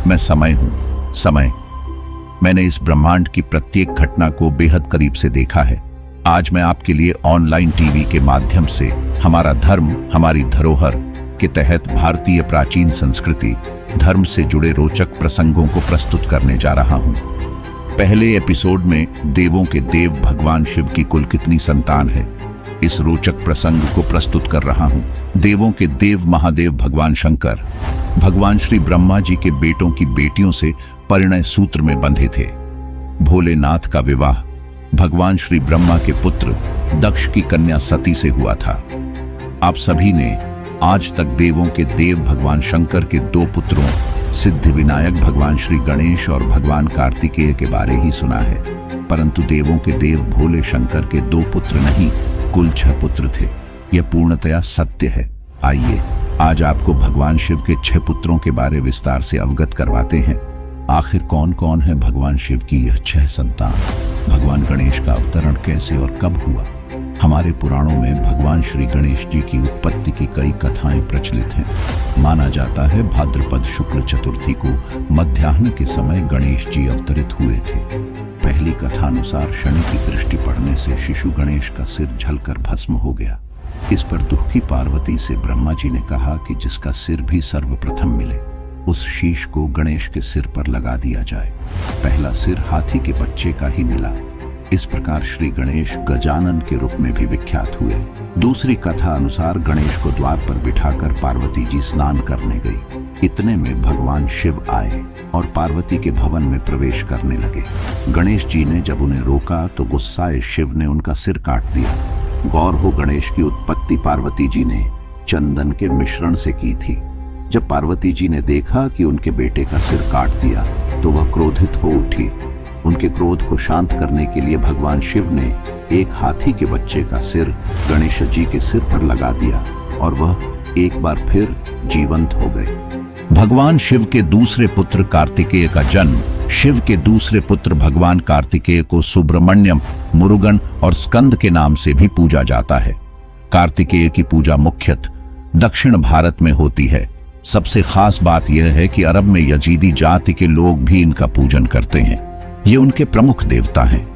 मैं समय हूं। समय। मैंने इस ब्रह्मांड की प्रत्येक घटना को बेहद करीब से देखा है। आज मैं आपके लिए ऑनलाइन टीवी के माध्यम से हमारा धर्म, हमारी धरोहर के तहत भारतीय प्राचीन संस्कृति, धर्म से जुड़े रोचक प्रसंगों को प्रस्तुत करने जा रहा हूं। पहले एपिसोड में देवों के देव भगवान शिव की कुल कितनी संतान है, इस रोचक प्रसंग को प्रस्तुत कर रहा हूं। देवों के देव महादेव भगवान शंकर भगवान श्री ब्रह्मा जी के बेटों की बेटियों से परिणय सूत्र में बंधे थे। भोलेनाथ का विवाह भगवान श्री ब्रह्मा के पुत्र दक्ष की कन्या सती से हुआ था। आप सभी ने आज तक देवों के देव भगवान शंकर के दो पुत्रों सिद्धिविनायक भगवान श्री गणेश और भगवान कार्तिकेय के बारे ही सुना है, परंतु देवों के देव भोले शंकर के दो पुत्र नहीं, कुल 6 पुत्र थे। यह पूर्णतया सत्य है। आइए आज आपको भगवान शिव के 6 पुत्रों के बारे विस्तार से अवगत करवाते हैं। आखिर कौन कौन है भगवान शिव की यह 6 संतान? भगवान गणेश का अवतरण कैसे और कब हुआ? हमारे पुराणों में भगवान श्री गणेश जी की उत्पत्ति की कई कथाएं प्रचलित हैं। माना जाता है भाद्रपद शुक्ल चतुर्थी को मध्याह्न के समय गणेश जी अवतरित हुए थे। पहली कथा अनुसार शनि की दृष्टि पड़ने से शिशु गणेश का सिर जलकर भस्म हो गया। इस पर दुखी पार्वती से ब्रह्मा जी ने कहा कि जिसका सिर भी सर्वप्रथम मिले उस शीश को गणेश के सिर पर लगा दिया जाए। पहला सिर हाथी के बच्चे का ही मिला। इस प्रकार श्री गणेश गजानन के रूप में भी विख्यात हुए। दूसरी कथा अनुसार गणेश को द्वार पर बिठाकर पार्वती जी स्नान करने गई। इतने में भगवान शिव आए और पार्वती के भवन में प्रवेश करने लगे। गणेश जी ने जब उन्हें रोका तो गुस्साए शिव ने उनका सिर काट दिया। गौर हो, गणेश की उत्पत्ति पार्वती जी ने चंदन के मिश्रण से की थी। जब पार्वती जी ने देखा कि उनके बेटे का सिर काट दिया तो वह क्रोधित हो उठी। उनके क्रोध को शांत करने के लिए भगवान शिव ने एक हाथी के बच्चे का सिर गणेश जी के सिर पर लगा दिया और वह एक बार फिर जीवंत हो गए। भगवान शिव के दूसरे पुत्र कार्तिकेय का जन्म। शिव के दूसरे पुत्र भगवान कार्तिकेय को सुब्रमण्यम, मुरुगन और स्कंद के नाम से भी पूजा जाता है। कार्तिकेय की पूजा मुख्यतः दक्षिण भारत में होती है। सबसे खास बात यह है कि अरब में यजीदी जाति के लोग भी इनका पूजन करते हैं। ये उनके प्रमुख देवता हैं।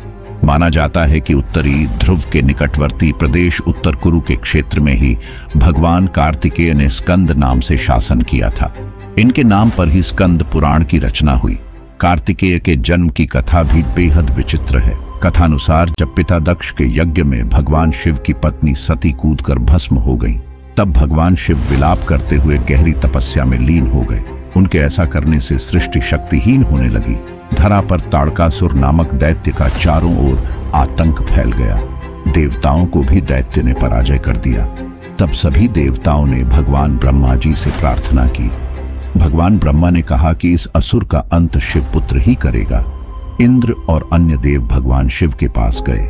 माना जाता है कि उत्तरी ध्रुव के निकटवर्ती प्रदेश उत्तर कुरु के क्षेत्र में ही भगवान कार्तिकेय ने स्कंद नाम से शासन किया था। इनके नाम पर ही स्कंद पुराण की रचना हुई। कार्तिकेय के जन्म की कथा भी बेहद विचित्र है। कथानुसार जब पिता दक्ष के यज्ञ में भगवान शिव की पत्नी सती कूदकर भस्म हो गई, तब भगवान शिव विलाप करते हुए गहरी तपस्या में लीन हो गए। उनके ऐसा करने से सृष्टि शक्तिहीन होने लगी। धरा पर ताड़कासुर नामक दैत्य का चारों ओर आतंक फैल गया। देवताओं को भी दैत्य ने पराजय कर दिया। तब सभी देवताओं ने भगवान ब्रह्मा जी से प्रार्थना की। भगवान ब्रह्मा ने कहा कि इस असुर का अंत शिवपुत्र ही करेगा। इंद्र और अन्य देव भगवान शिव के पास गए।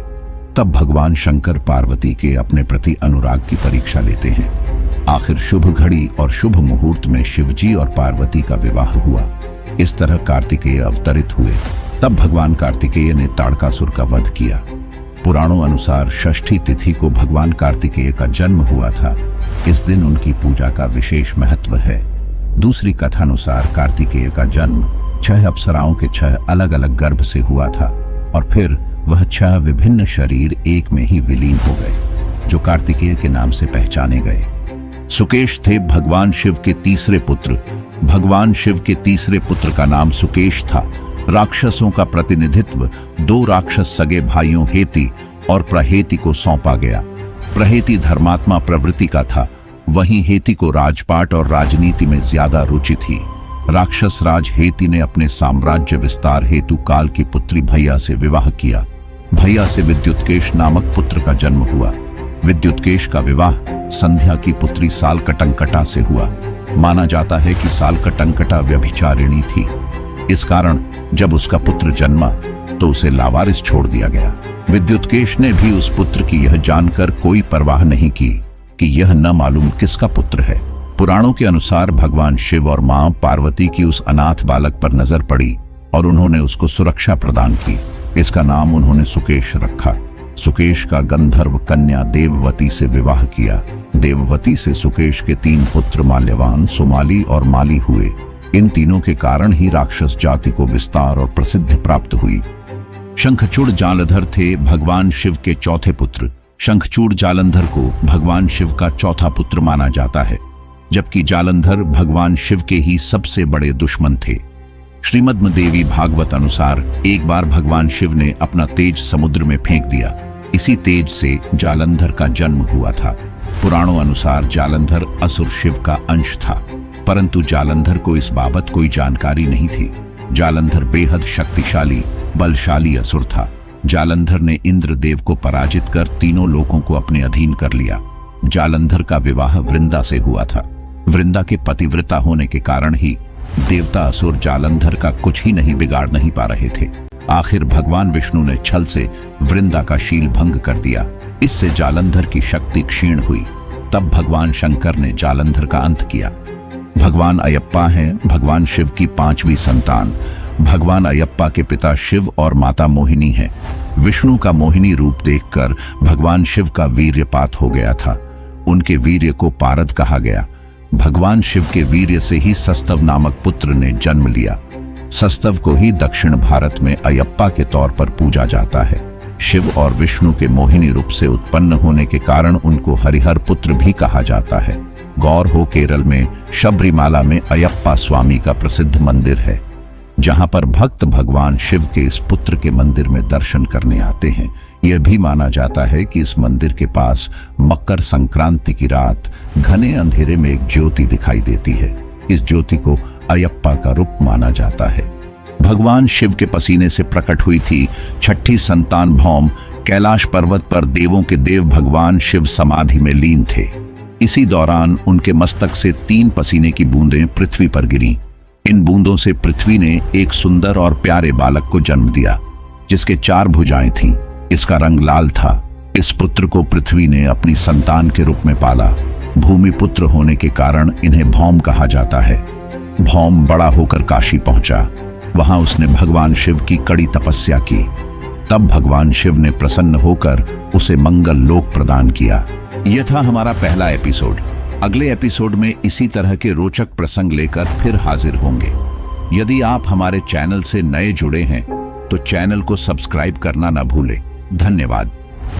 तब भगवान शंकर पार्वती के अपने प्रति अनुराग की परीक्षा लेते हैं। आखिर शुभ घड़ी और शुभ मुहूर्त में शिवजी और पार्वती का विवाह हुआ। इस तरह कार्तिकेय अवतरित हुए। तब भगवान कार्तिकेय ने ताड़कासुर का वध किया। पुराणों अनुसार षष्ठी तिथि को भगवान कार्तिकेय का जन्म हुआ था। इस दिन उनकी पूजा का विशेष महत्व है। दूसरी कथानुसार कार्तिकेय का जन्म 6 अप्सराओं के 6 अलग अलग गर्भ से हुआ था और फिर वह 6 विभिन्न शरीर एक में ही विलीन हो गए, जो कार्तिकेय के नाम से पहचाने गए। सुकेश थे भगवान शिव के तीसरे पुत्र। भगवान शिव के तीसरे पुत्र का नाम सुकेश था। राक्षसों का प्रतिनिधित्व 2 राक्षस सगे भाइयों हेति और प्रहेति को सौंपा गया। प्रहेति धर्मात्मा प्रवृत्ति का था, वहीं हेति को राजपाट और राजनीति में ज्यादा रुचि थी। राक्षस राज हेति ने अपने साम्राज्य विस्तार हेतु काल की पुत्री भैया से विवाह किया। भैया से विद्युत्केश नामक पुत्र का जन्म हुआ। विद्युत्केश का विवाह संध्या की पुत्री सालकटंकटा से हुआ। माना जाता है कि सालकटंकटा व्यभिचारिणी थी। इस कारण जब उसका पुत्र जन्मा तो उसे लावारिस छोड़ दिया गया। विद्युत्केश ने भी उस पुत्र की यह जानकर कोई परवाह नहीं की कि यह न मालूम किसका पुत्र है। पुराणों के अनुसार भगवान शिव और मां पार्वती की उस अनाथ बालक पर नजर पड़ी और उन्होंने उसको सुरक्षा प्रदान की। इसका नाम उन्होंने सुकेश रखा। सुकेश का गंधर्व कन्या देववती से विवाह किया। देववती से सुकेश के 3 पुत्र माल्यवान, सुमाली और माली हुए। इन तीनों के कारण ही राक्षस जाति को विस्तार और प्रसिद्धि प्राप्त हुई। शंखचूड़ जालंधर थे भगवान शिव के चौथे पुत्र। शंखचूड़ जालंधर को भगवान शिव का चौथा पुत्र माना जाता है, जबकि जालंधर भगवान शिव के ही सबसे बड़े दुश्मन थे। श्रीमद् देवी भागवत अनुसार एक बार भगवान शिव ने अपना तेज समुद्र में फेंक दिया। इसी तेज से जालंधर का जन्म हुआ था। पुराणों अनुसार जालंधर असुर शिव का अंश था, परंतु जालंधर को इस बाबत कोई जानकारी नहीं थी। जालंधर बेहद शक्तिशाली बलशाली असुर था। जालंधर ने इंद्रदेव को पराजित कर तीनों लोकों को अपने अधीन कर लिया। जालंधर का विवाह वृंदा से हुआ था। वृंदा के पतिव्रता होने के कारण ही देवता असुर जालंधर का कुछ ही नहीं बिगाड़ नहीं पा रहे थे। आखिर भगवान विष्णु ने छल से वृंदा का शील भंग कर दिया। इससे जालंधर की शक्ति क्षीण हुई। तब भगवान शंकर ने जालंधर का अंत किया। भगवान अयप्पा हैं भगवान शिव की पांचवी संतान। भगवान अयप्पा के पिता शिव और माता मोहिनी हैं। विष्णु का मोहिनी रूप देखकर भगवान शिव का वीर्यपात हो गया था। उनके वीर्य को पारद कहा गया। भगवान शिव के वीर्य से ही सस्तव नामक पुत्र ने जन्म लिया। सस्तव को ही दक्षिण भारत में अयप्पा के तौर पर पूजा जाता है। शिव और विष्णु के मोहिनी रूप से उत्पन्न होने के कारण उनको हरिहर पुत्र भी कहा जाता है। गौर हो केरल में शबरीमाला में अयप्पा स्वामी का प्रसिद्ध मंदिर है, जहां पर भक्त भगवान शिव के इस पुत्र के मंदिर में दर्शन करने आते हैं। यह भी माना जाता है कि इस मंदिर के पास मकर संक्रांति की रात घने अंधेरे में एक ज्योति दिखाई देती है। इस ज्योति को अयप्पा का रूप माना जाता है। भगवान शिव के पसीने से प्रकट हुई थी छठी संतान भौम। कैलाश पर्वत पर देवों के देव भगवान शिव समाधि में लीन थे। इसी दौरान उनके मस्तक से 3 पसीने की बूंदें पृथ्वी पर गिरीं। इन बूंदों से पृथ्वी ने एक सुंदर और प्यारे बालक को जन्म दिया, जिसके 4 भुजाएं थीं। इसका रंग लाल था। इस पुत्र को पृथ्वी ने अपनी संतान के रूप में पाला। भूमि पुत्र होने के कारण इन्हें भौम कहा जाता है। भौम बड़ा होकर काशी पहुंचा। वहां उसने भगवान शिव की कड़ी तपस्या की। तब भगवान शिव ने प्रसन्न होकर उसे मंगल लोक प्रदान किया। यह था हमारा पहला एपिसोड। अगले एपिसोड में इसी तरह के रोचक प्रसंग लेकर फिर हाजिर होंगे। यदि आप हमारे चैनल से नए जुड़े हैं तो चैनल को सब्सक्राइब करना न भूलें। धन्यवाद।